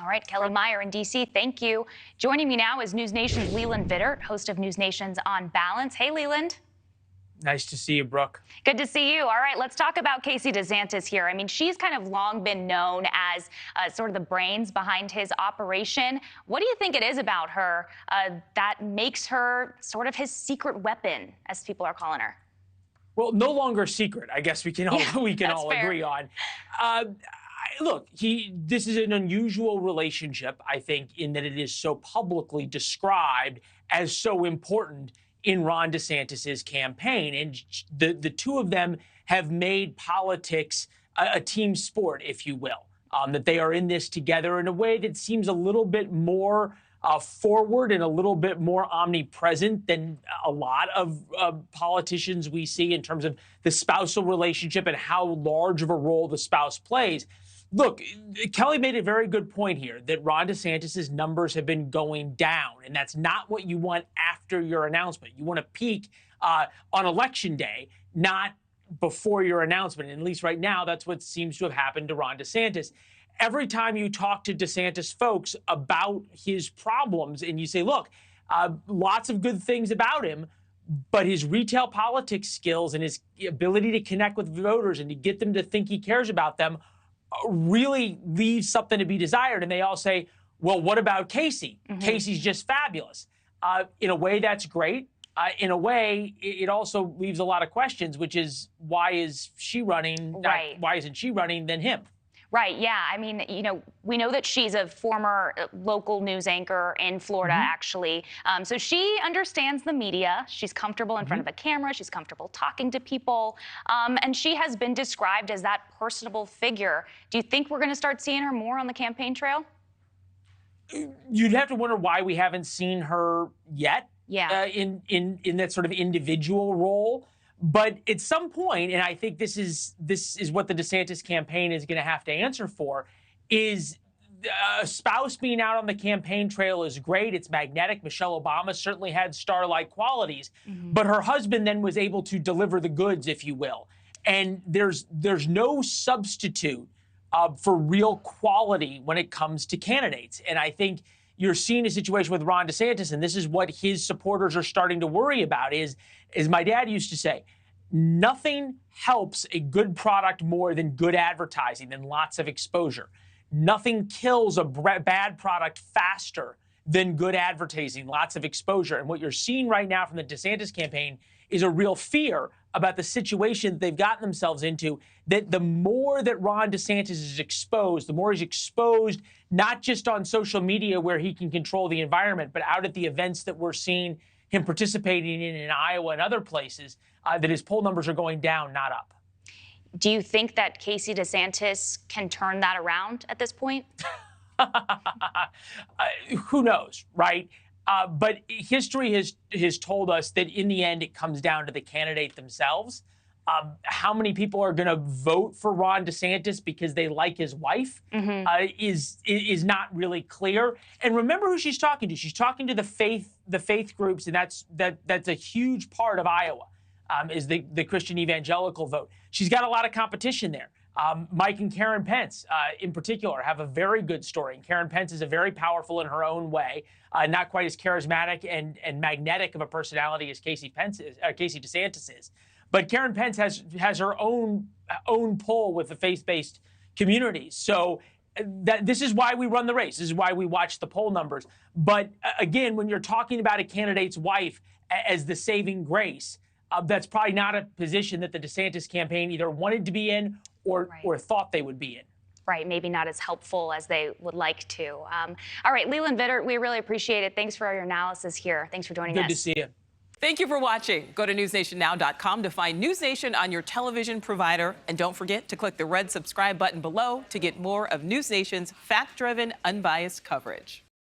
All right, Kelly Meyer in D.C., thank you. Joining me now is NewsNation's Leland Vittert, host of NewsNation's On Balance. Hey, Leland. Nice to see you, Brooke. Good to see you. All right, let's talk about Casey DeSantis here. I mean, she's kind of long been known as sort of the brains behind his operation. What do you think it is about her that makes her sort of his secret weapon, as people are calling her? Well, no longer secret, I guess we can all agree on. Look, this is an unusual relationship, I think, in that it is so publicly described as so important in Ron DeSantis's campaign. And the two of them have made politics a team sport, if you will, that they are in this together in a way that seems a little bit more forward and a little bit more omnipresent than a lot of politicians we see in terms of the spousal relationship and how large of a role the spouse plays. Look, Kelly made a very good point here that Ron DeSantis's numbers have been going down, and that's not what you want after your announcement. You want to peak on Election Day, not before your announcement. And at least right now, that's what seems to have happened to Ron DeSantis. Every time you talk to DeSantis folks about his problems and you say, look, lots of good things about him, but his retail politics skills and his ability to connect with voters and to get them to think he cares about them really leaves something to be desired. And they all say, well, what about Casey? Casey's just fabulous. In a way, that's great. In a way, it also leaves a lot of questions, which is, why is she running? Right. Why isn't she running than him? Right. Yeah. I mean, you know, we know that she's a former local news anchor in Florida, actually. So she understands the media. She's comfortable in front of a camera. She's comfortable talking to people. And she has been described as that personable figure. Do you think we're going to start seeing her more on the campaign trail? You'd have to wonder why we haven't seen her yet. Yeah. In that sort of individual role. But at some point, and I think this is what the DeSantis campaign is going to have to answer for, is a spouse being out on the campaign trail is great. It's magnetic. Michelle Obama certainly had star-like qualities, but her husband then was able to deliver the goods, if you will. And there's no substitute for real quality when it comes to candidates. And I think you're seeing a situation with Ron DeSantis, and this is what his supporters are starting to worry about, is, as my dad used to say, nothing helps a good product more than good advertising, than lots of exposure. Nothing kills a bad product faster than good advertising, lots of exposure. And what you're seeing right now from the DeSantis campaign is a real fear about the situation they've gotten themselves into, that the more that Ron DeSantis is exposed, the more he's exposed, not just on social media where he can control the environment, but out at the events that we're seeing him participating in Iowa and other places, that his poll numbers are going down, not up. Do you think that Casey DeSantis can turn that around at this point? Who knows, right? But history has told us that in the end, it comes down to the candidate themselves. How many people are going to vote for Ron DeSantis because they like his wife is not really clear. And remember who she's talking to. She's talking to the faith groups, and that's a huge part of Iowa, is the Christian evangelical vote. She's got a lot of competition there. Mike and Karen Pence, in particular, have a very good story. And Karen Pence is a very powerful in her own way, not quite as charismatic and magnetic of a personality as Casey DeSantis is. But Karen Pence has her own pull with the faith-based communities. So this is why we run the race. This is why we watch the poll numbers. But again, when you're talking about a candidate's wife as the saving grace, that's probably not a position that the DeSantis campaign either wanted to be in or thought they would be in. Right, maybe not as helpful as they would like to. All right, Leland Vittert, we really appreciate it. Thanks for your analysis here. Thanks for joining us. Good to see you. Thank you for watching. Go to newsnationnow.com to find News Nation on your television provider. And don't forget to click the red subscribe button below to get more of News Nation's fact-driven, unbiased coverage.